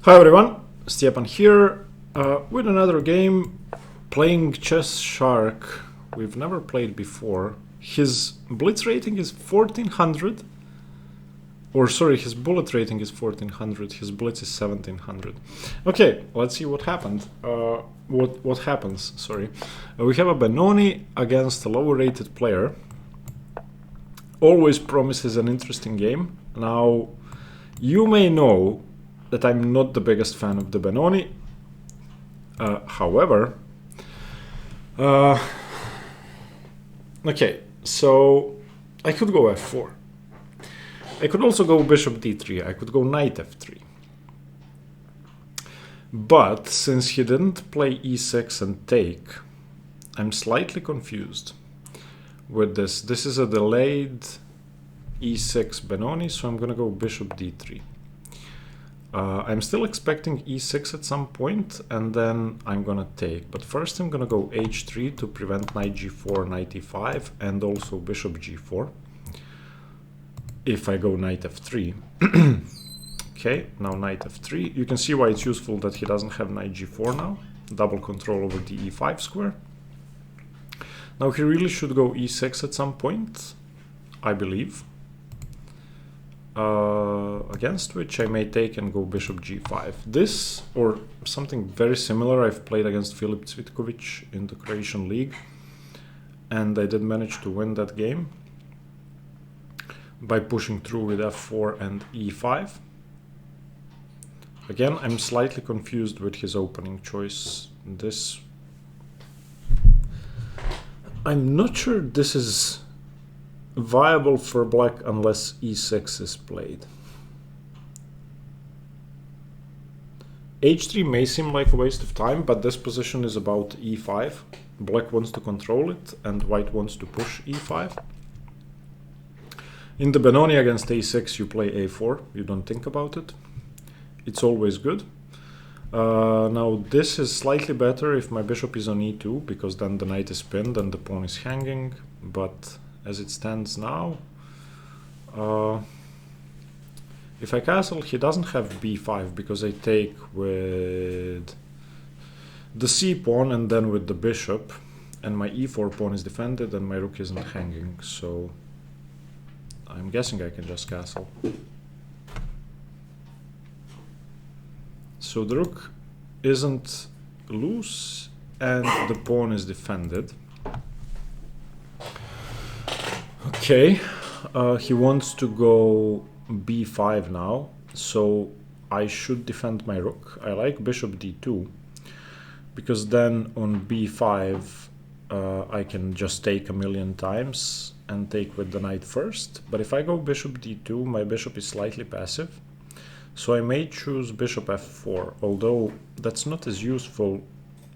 Hi everyone, Stepan here with another game playing Chess Shark. We've never played before. His blitz rating is 1400, or sorry, his bullet rating is 1400, his blitz is 1700. Okay, let's see what happened. What happens, sorry. We have a Benoni against a lower rated player. Always promises an interesting game. Now, you may know that I'm not the biggest fan of the Benoni. However, okay, so I could go f4. I could also go bishop d3. I could go knight f3. But since he didn't play e6 and take, I'm slightly confused with this. This is a delayed e6 Benoni, so I'm going to go bishop d3. I'm still expecting e6 at some point, and then I'm gonna take. But first I'm gonna go h3 to prevent knight g4, knight e5, and also bishop g4. If I go knight f3. Okay, now knight f3. You can see why it's useful that he doesn't have knight g4 now. Double control over the e5 square. Now he really should go e6 at some point, I believe. Against which I may take and go bishop g5. This, or something very similar, I've played against Filip Cvitkovic in the Croatian League, and I did manage to win that game by pushing through with f4 and e5. Again, I'm slightly confused with his opening choice. This, I'm not sure this is viable for black unless e6 is played. h3 may seem like a waste of time, but this position is about e5. Black wants to control it and white wants to push e5. In the Benoni against a6 you play a4, you don't think about it. It's always good. Now this is slightly better if my bishop is on e2, because then the knight is pinned and the pawn is hanging, but as it stands now, if I castle, he doesn't have b5 because I take with the c pawn and then with the bishop, and my e4 pawn is defended and my rook isn't hanging, so I'm guessing I can just castle. So the rook isn't loose and the pawn is defended. Okay, he wants to go b5 now, so I should defend my rook. I like bishop d2, because then on b5 I can just take a million times and take with the knight first. But if I go bishop d2, my bishop is slightly passive, so I may choose bishop f4, although that's not as useful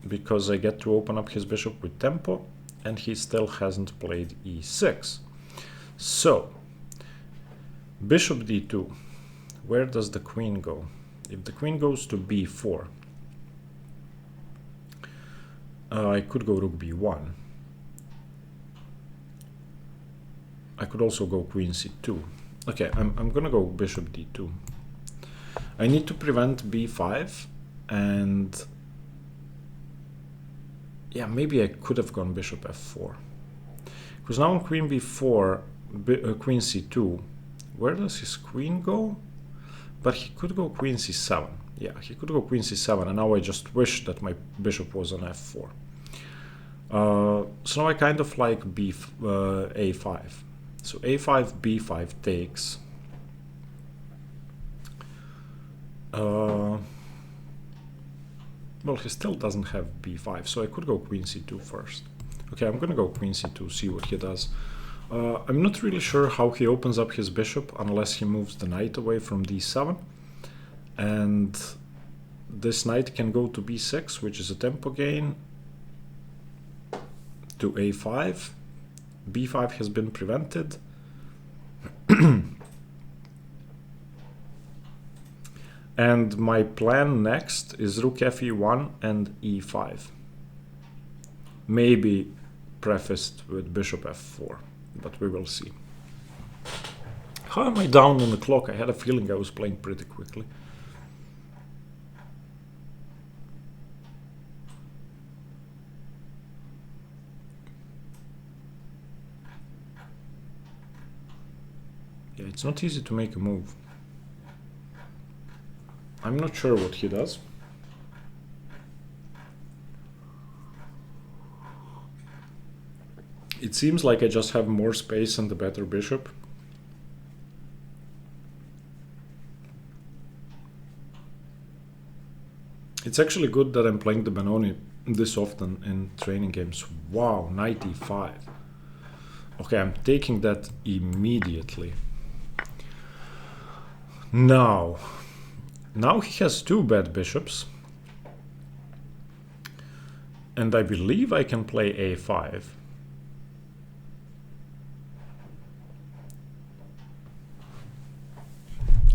because I get to open up his bishop with tempo and he still hasn't played e6. So, bishop d2, where does the queen go? If the queen goes to b4, I could go rook b1. I could also go queen c2. Okay, I'm gonna go bishop d2. I need to prevent b5, and yeah, maybe I could have gone bishop f4. Because now on queen b4, queen c2, where does his queen go? But he could go queen c7. Yeah, he could go queen c7, and now I just wish that my bishop was on f4. So now I kind of like a5. So a5, b5 takes. Well, he still doesn't have b5, so I could go queen c2 first. Okay, I'm gonna go queen c2, see what he does. I'm not really sure how he opens up his bishop unless he moves the knight away from d7. And this knight can go to b6, which is a tempo gain, to a5. b5 has been prevented. And my plan next is rook fe1 and e5. Maybe prefaced with bishop f4, but we will see. How am I down on the clock? I had a feeling I was playing pretty quickly. Yeah, it's not easy to make a move. I'm not sure what he does. It seems like I just have more space and the better bishop. It's actually good that I'm playing the Benoni this often in training games. Wow, knight e5. Okay, I'm taking that immediately. Now he has two bad bishops. And I believe I can play a5.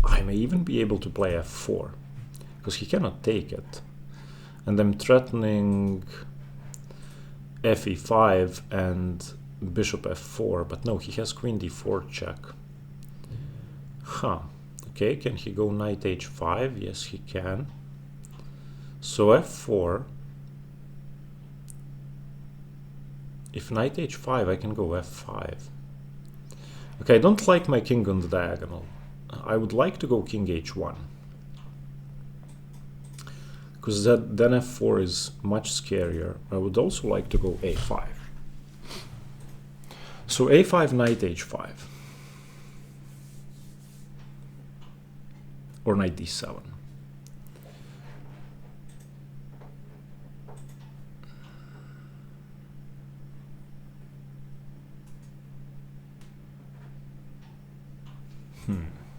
I may even be able to play f4, because he cannot take it. And I'm threatening fe5 and bishop f4, but no, he has queen d4 check. Huh. Okay, can he go knight h5? Yes, he can. So f4. If knight h5, I can go f5. Okay, I don't like my king on the diagonal. I would like to go king h1. Because then f4 is much scarier. I would also like to go a5. So a5, knight h5. Or knight d7.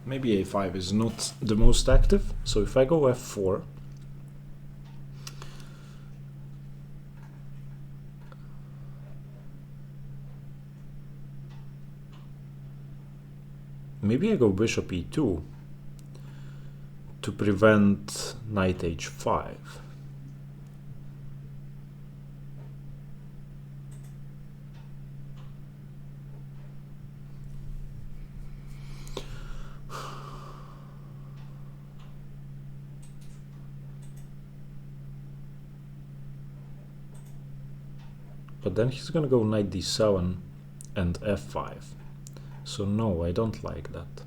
Maybe a5 is not the most active. So if I go f4, maybe I go bishop e2 to prevent knight h5. But then he's gonna go knight d7 and f5. So no, I don't like that.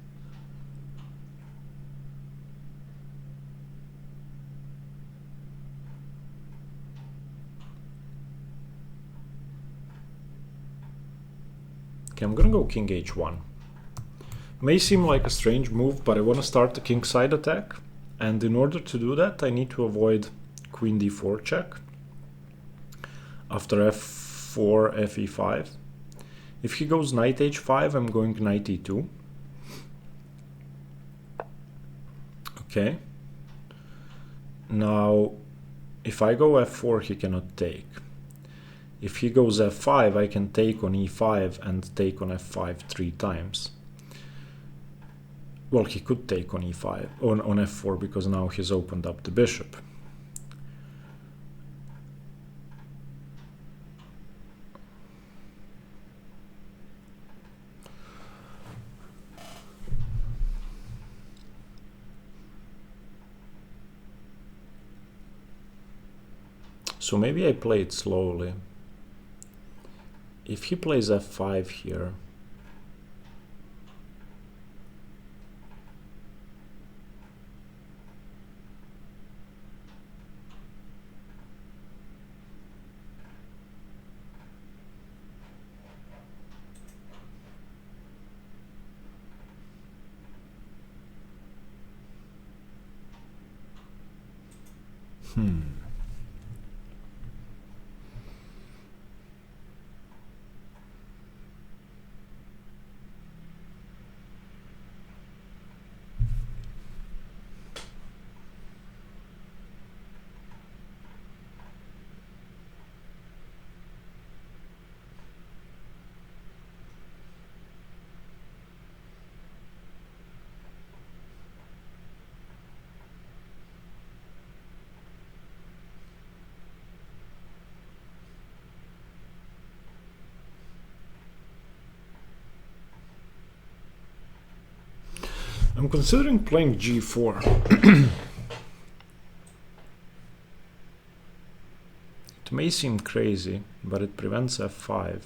Okay, I'm gonna go king h1. May seem like a strange move, but I want to start the kingside attack. And in order to do that, I need to avoid queen d4 check. After f4, fe5. If he goes knight h5, I'm going knight e2. Okay. Now, if I go f4, he cannot take. If he goes f5, I can take on e5 and take on f5 3 times. Well, he could take on e5, on f4, because now he's opened up the bishop. So maybe I play it slowly. If he plays f5 here, I'm considering playing g4. It may seem crazy, but it prevents f5.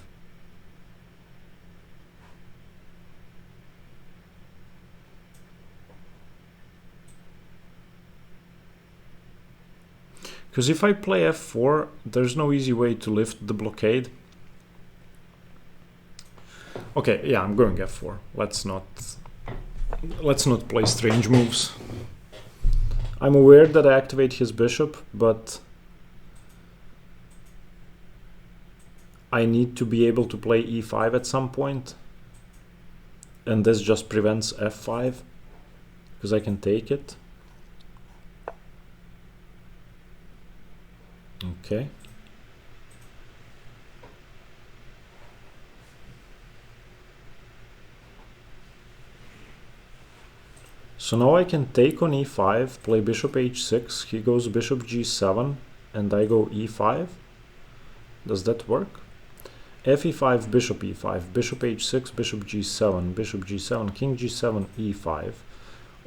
Because if I play f4, there's no easy way to lift the blockade. Okay, yeah, I'm going f4. Let's not play strange moves. I'm aware that I activate his bishop, but I need to be able to play e5 at some point, and this just prevents f5 because I can take it. Okay. So now I can take on e5, play bishop h6, he goes bishop g7, and I go e5. Does that work? Fe5, bishop e5, bishop h6, bishop g7, king g7, e5.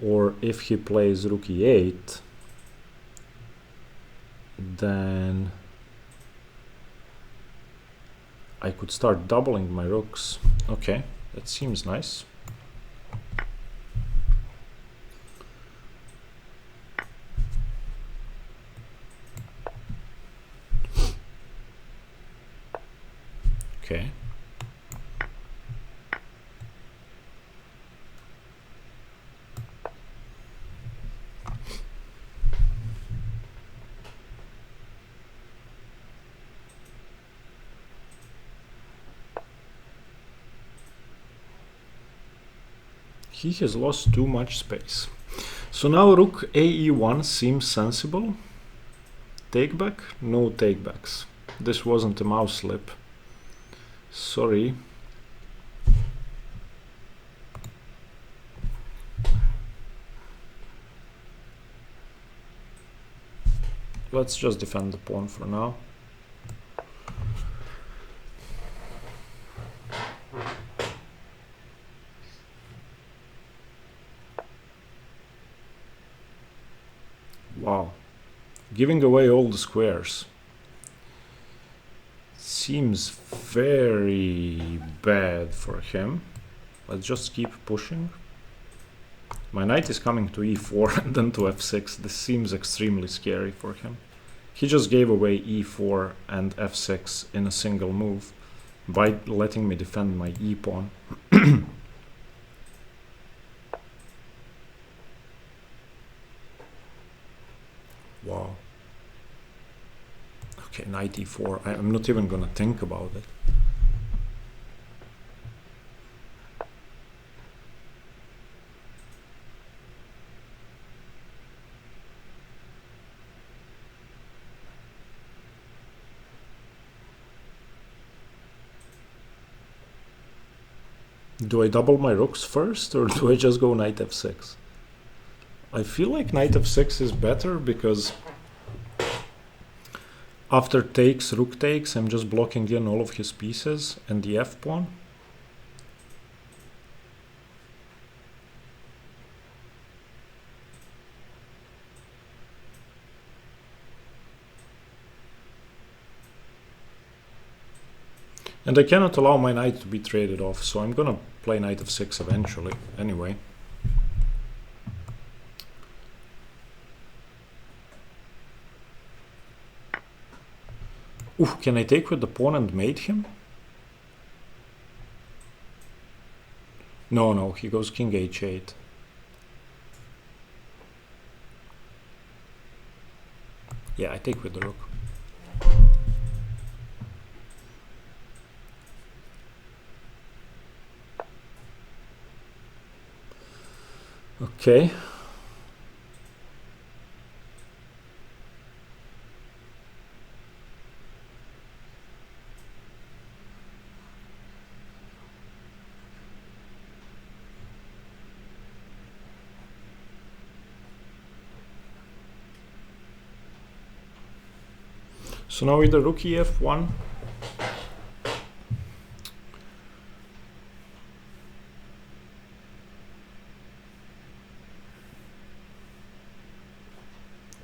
Or if he plays rook e8, then I could start doubling my rooks. Okay, that seems nice. Okay. He has lost too much space. So now rook ae1 seems sensible. Take back? No takebacks. This wasn't a mouse slip. Sorry. Let's just defend the pawn for now. Wow. Giving away all the squares seems very bad for him. Let's just keep pushing. My knight is coming to e4 and then to f6. This seems extremely scary for him. He just gave away e4 and f6 in a single move by letting me defend my e-pawn. Wow. Okay, knight e4. I'm not even gonna think about it. Do I double my rooks first, or do I just go knight f6? I feel like knight f6 is better because after takes, rook takes, I'm just blocking in all of his pieces and the f-pawn. And I cannot allow my knight to be traded off, so I'm gonna play knight f6 eventually, anyway. Ooh, can I take with the pawn and mate him? No, he goes king h8. Yeah, I take with the rook. Okay. So now either rook ef1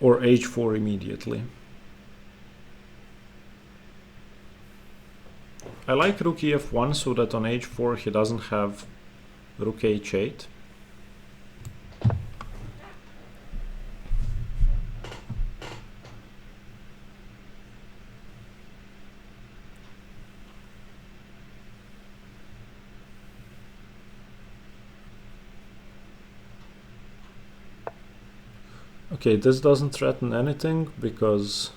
or h4 immediately. I like rook ef1 so that on h4 he doesn't have rook h8. Okay, this doesn't threaten anything because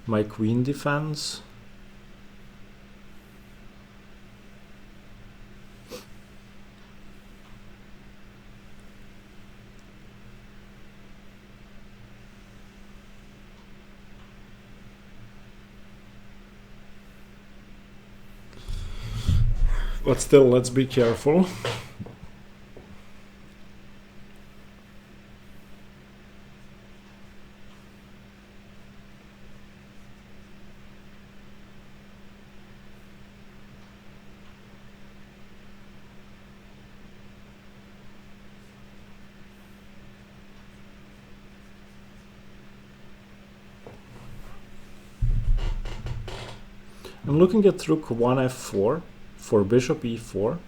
my queen defends. But still, let's be careful. I'm looking at rook 1f4 for bishop e4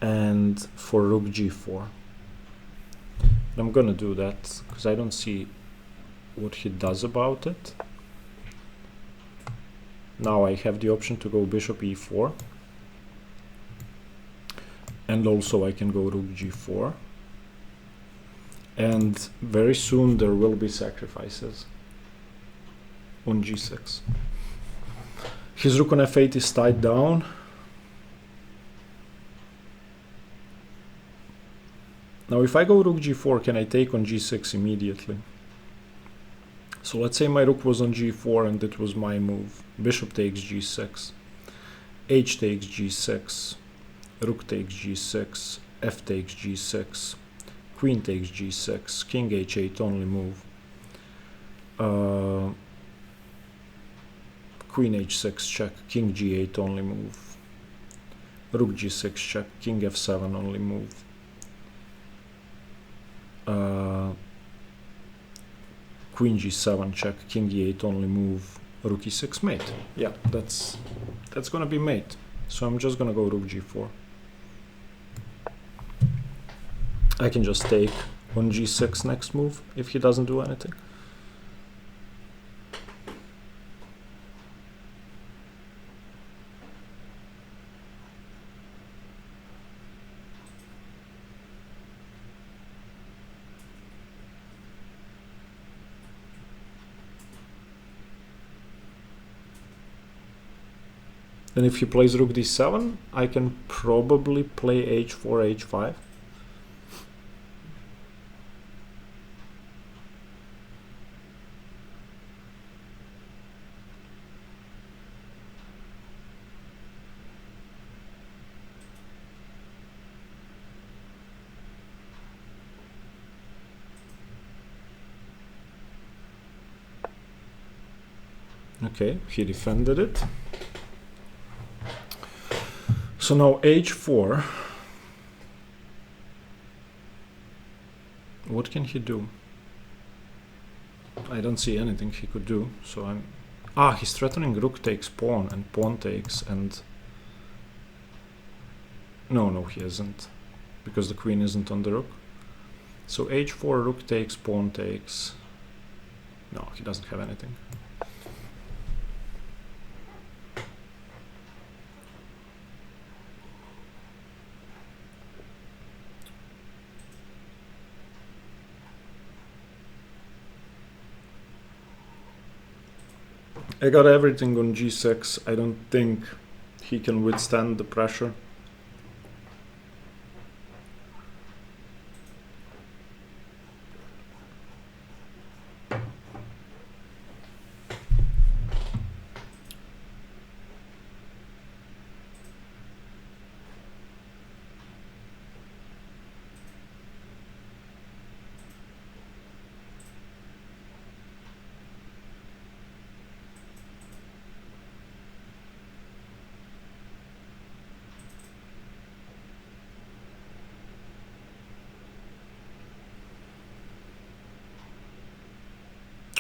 and for rook g4. I'm gonna do that because I don't see what he does about it. Now I have the option to go bishop e4, and also I can go rook g4, and very soon there will be sacrifices on g6. His rook on f8 is tied down. Now if I go rook g4, can I take on g6 immediately? So let's say my rook was on g4 and it was my move. Bishop takes g6, h takes g6, rook takes g6, f takes g6, queen takes g6, king h8 only move, queen h6 check, king g8 only move, rook g6 check, king f7 only move, queen g7 check, king e8 only move, rook e6 mate. Yeah, that's gonna be mate. So I'm just gonna go rook g4. I can just take on g6 next move if he doesn't do anything. Then if he plays rook d7, I can probably play h4, h5. Okay, he defended it. So now h4. What can he do? I don't see anything he could do, so I'm... Ah, he's threatening rook takes pawn and pawn takes and... No, he isn't, because the queen isn't on the rook. So h4, rook takes, pawn takes... No, he doesn't have anything. I got everything on g6. I don't think he can withstand the pressure.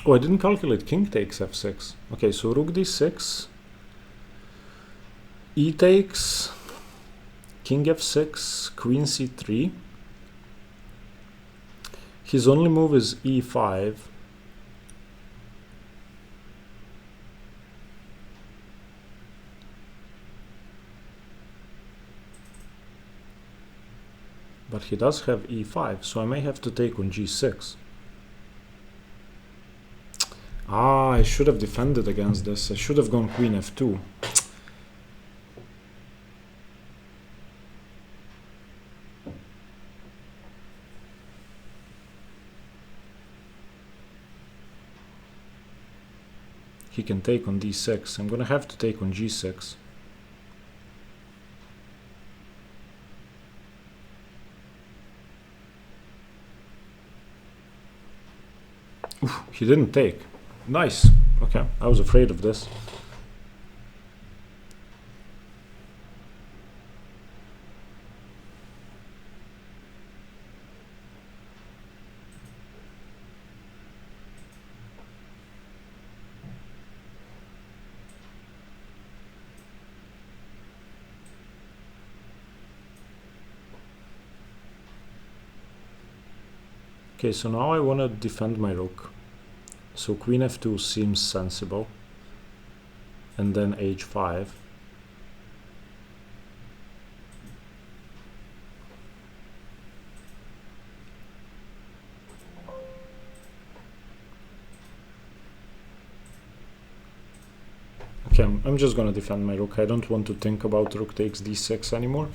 Oh, I didn't calculate king takes f6. Okay, so rook d6, e takes, king f6, queen c3. His only move is e5. But but he does have e5, so I may have to take on g6. Ah, I should have defended against this. I should have gone queen f2. He can take on d6. I'm gonna have to take on g6. Oof, he didn't take. Nice. Okay, I was afraid of this. Okay, so now I want to defend my rook. So queen f2 seems sensible. And then h5. Okay, I'm just gonna defend my rook. I don't want to think about rook takes d6 anymore.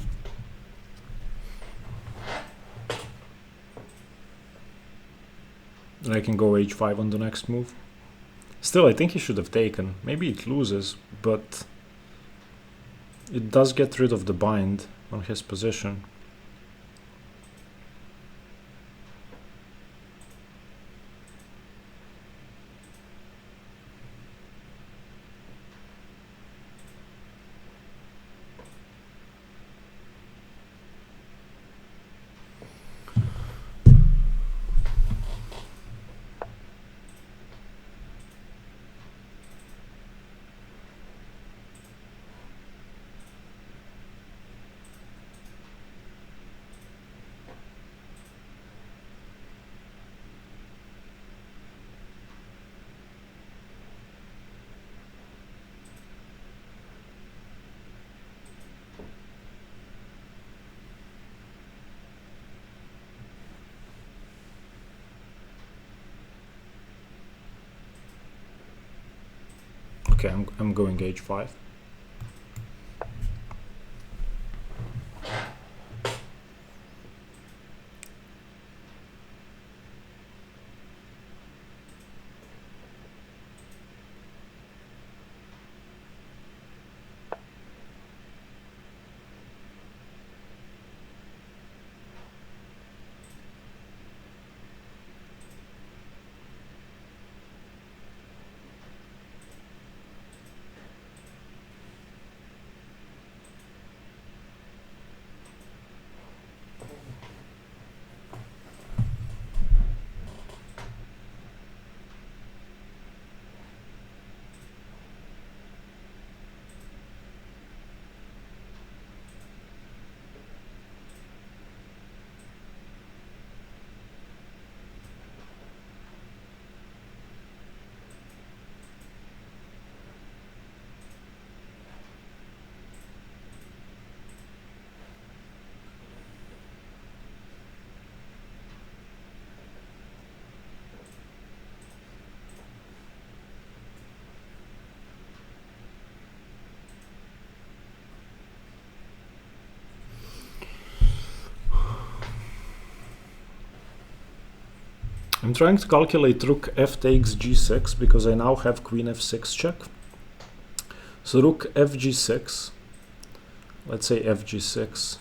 And I can go h5 on the next move. Still, I think he should have taken. Maybe it loses, but it does get rid of the bind on his position. Okay, I'm going h5. I'm trying to calculate rook f takes g6 because I now have queen f6 check. So rook f g6, let's say f g6,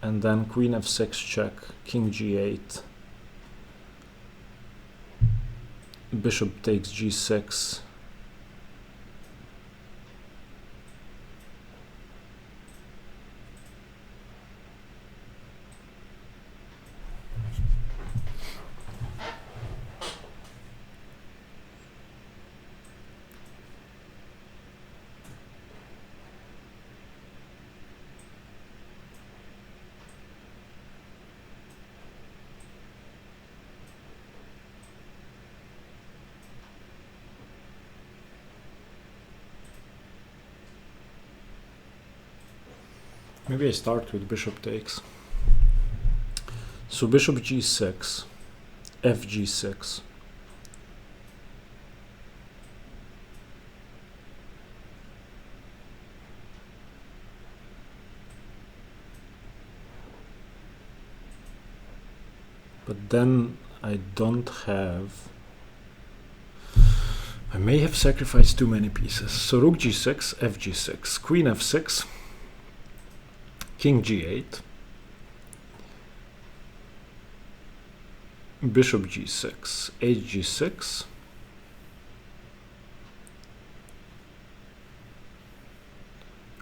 and then queen f6 check, king g8, bishop takes g6, Maybe I start with bishop takes. So bishop g6, fg6. But then I don't have... I may have sacrificed too many pieces. So rook g6, fg6, queen f6, king g8, bishop g6, hg6,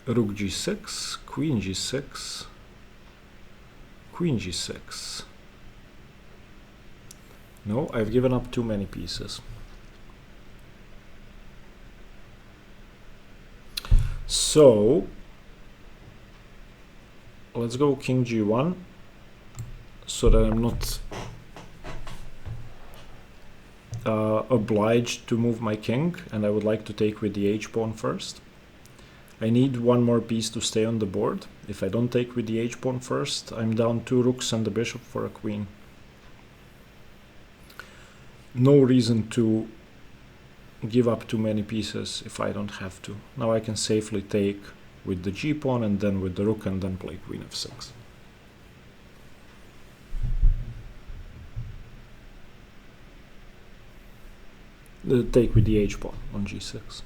rook g6, queen g6, queen g6. No, I've given up too many pieces. So let's go king g1 so that I'm not obliged to move my king, and I would like to take with the h-pawn first. I need one more piece to stay on the board. If I don't take with the h-pawn first, I'm down 2 rooks and the bishop for a queen. No reason to give up too many pieces if I don't have to. Now I can safely take with the g-pawn and then with the rook and then play queen f6. Take with the h-pawn on g6.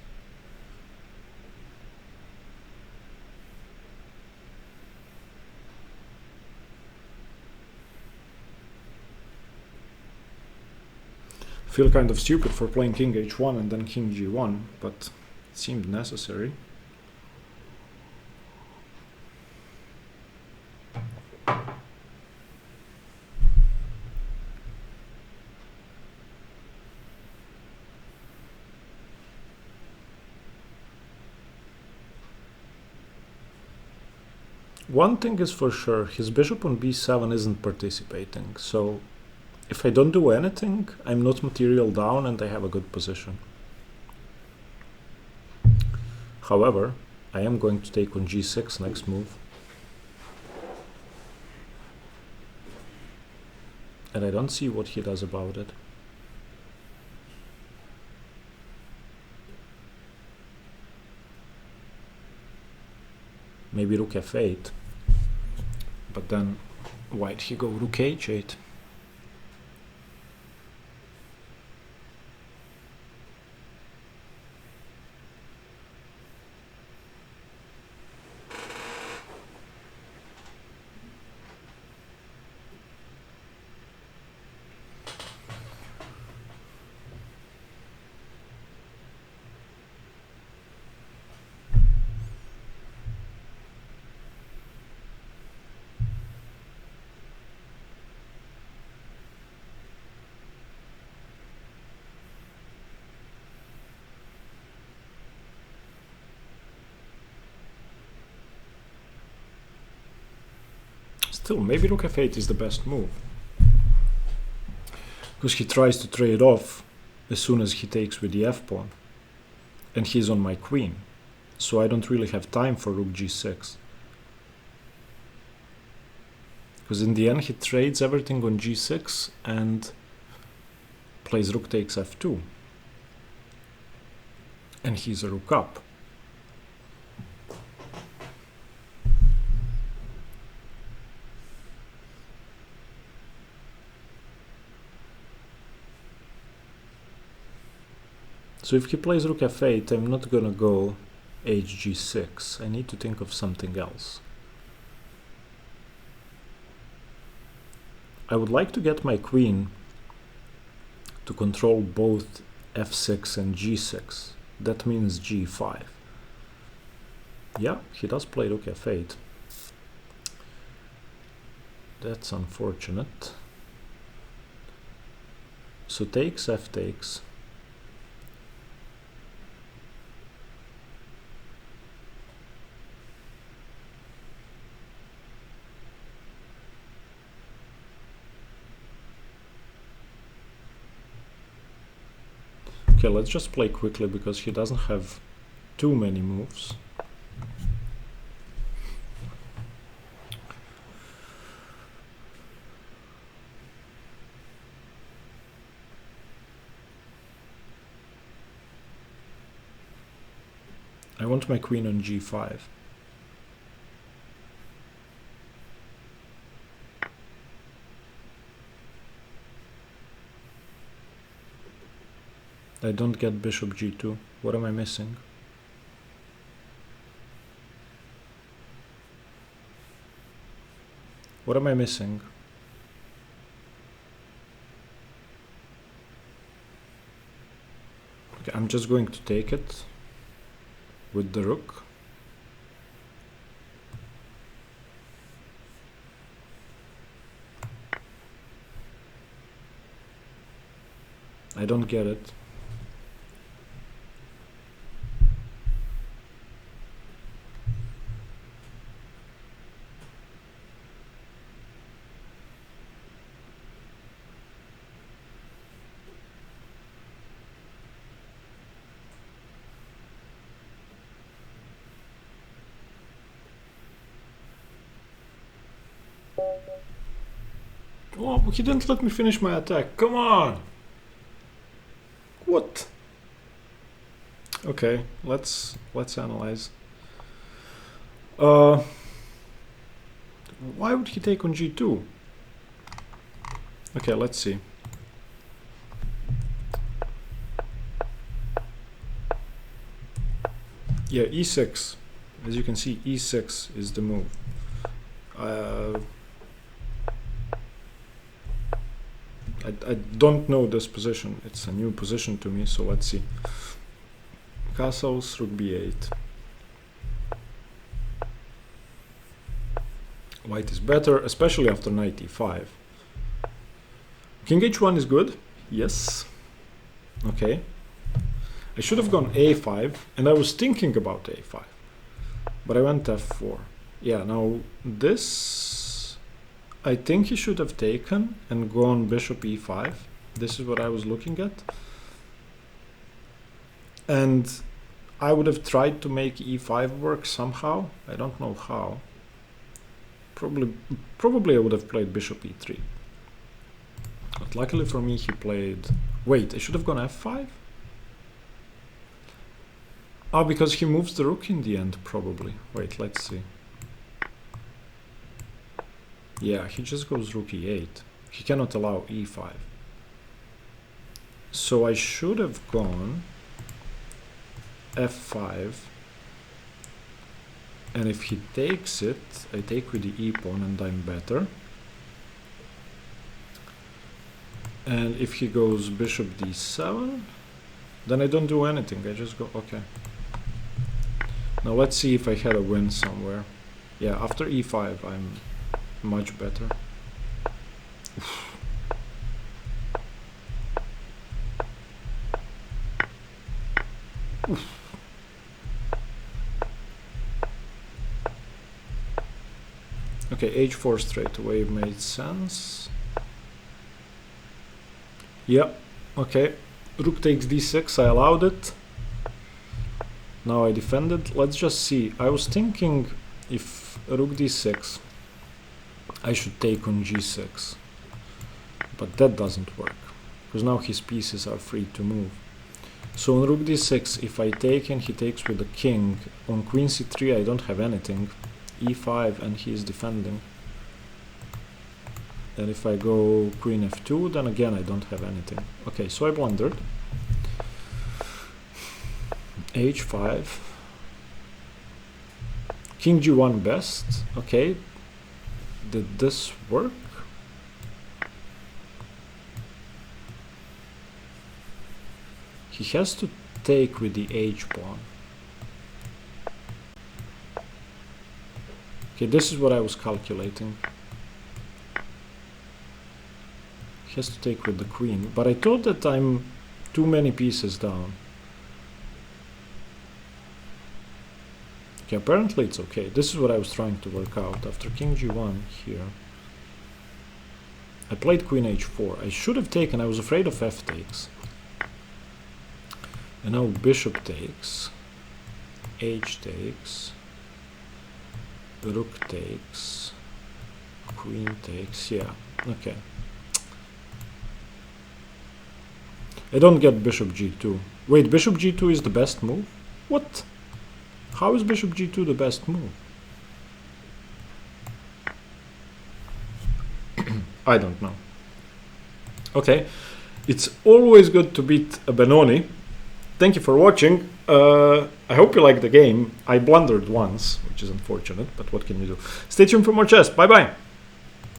Feel kind of stupid for playing king h1 and then king g1, but it seemed necessary. One thing is for sure, his bishop on b7 isn't participating, so if I don't do anything, I'm not material down and I have a good position. However, I am going to take on g6 next move. And I don't see what he does about it. Maybe rook f8. But then why'd he go rook h8? Still, maybe rook f8 is the best move. Because he tries to trade off as soon as he takes with the f-pawn. And he's on my queen. So I don't really have time for rook g6. Because in the end he trades everything on g6 and plays rook takes f2. And he's a rook up. So if he plays rook f8, I'm not gonna go hg6. I need to think of something else. I would like to get my queen to control both f6 and g6. That means g5. Yeah, he does play rook f8. That's unfortunate. So takes, f takes. Okay, let's just play quickly because he doesn't have too many moves. I want my queen on g5. I don't get bishop g2. What am I missing? What am I missing? Okay, I'm just going to take it with the rook. I don't get it. Oh, he didn't let me finish my attack. Come on! What? Okay, let's analyze. Why would he take on g2? Okay, let's see. Yeah, e6. As you can see, e6 is the move. I don't know this position. It's a new position to me, so let's see. Castles, rook b8. White is better, especially after knight e5. King h1 is good. Yes. Okay. I should have gone a5, and I was thinking about a5. But I went f4. Yeah, now this... I think he should have taken and gone bishop e5. This is what I was looking at. And I would have tried to make e5 work somehow. I don't know how. Probably I would have played bishop e3. But luckily for me he played... Wait, I should have gone f5? Oh, because he moves the rook in the end, probably. Wait, let's see. Yeah, he just goes rook e8. He cannot allow e5. So I should have gone f5. And if he takes it, I take with the e-pawn and I'm better. And if he goes bishop d7, then I don't do anything. I just go, okay. Now let's see if I had a win somewhere. Yeah, after e5 I'm much better. Okay, h4 straight away made sense. Yeah, okay. Rook takes d6, I allowed it. Now I defended. Let's just see. I was thinking if rook d6, I should take on g6. But that doesn't work, because now his pieces are free to move. So on rook d6, if I take and he takes with the king, on queen c3 I don't have anything. e5 and he is defending. And if I go queen f2, then again I don't have anything. Okay, so I blundered. h5. King g1 best. Okay. Did this work? He has to take with the h-pawn. Okay, this is what I was calculating. He has to take with the queen, but I thought that I'm too many pieces down. Okay, apparently it's okay. This is what I was trying to work out. After king g1 here, I played queen h4. I should have taken, I was afraid of f takes. And now bishop takes, h takes, rook takes, queen takes, yeah, okay. I don't get bishop g2. Wait, bishop g2 is the best move? What? How is bishop g2 the best move? I don't know. Okay, it's always good to beat a Benoni. Thank you for watching. I hope you liked the game. I blundered once, which is unfortunate, but what can you do? Stay tuned for more chess. Bye bye.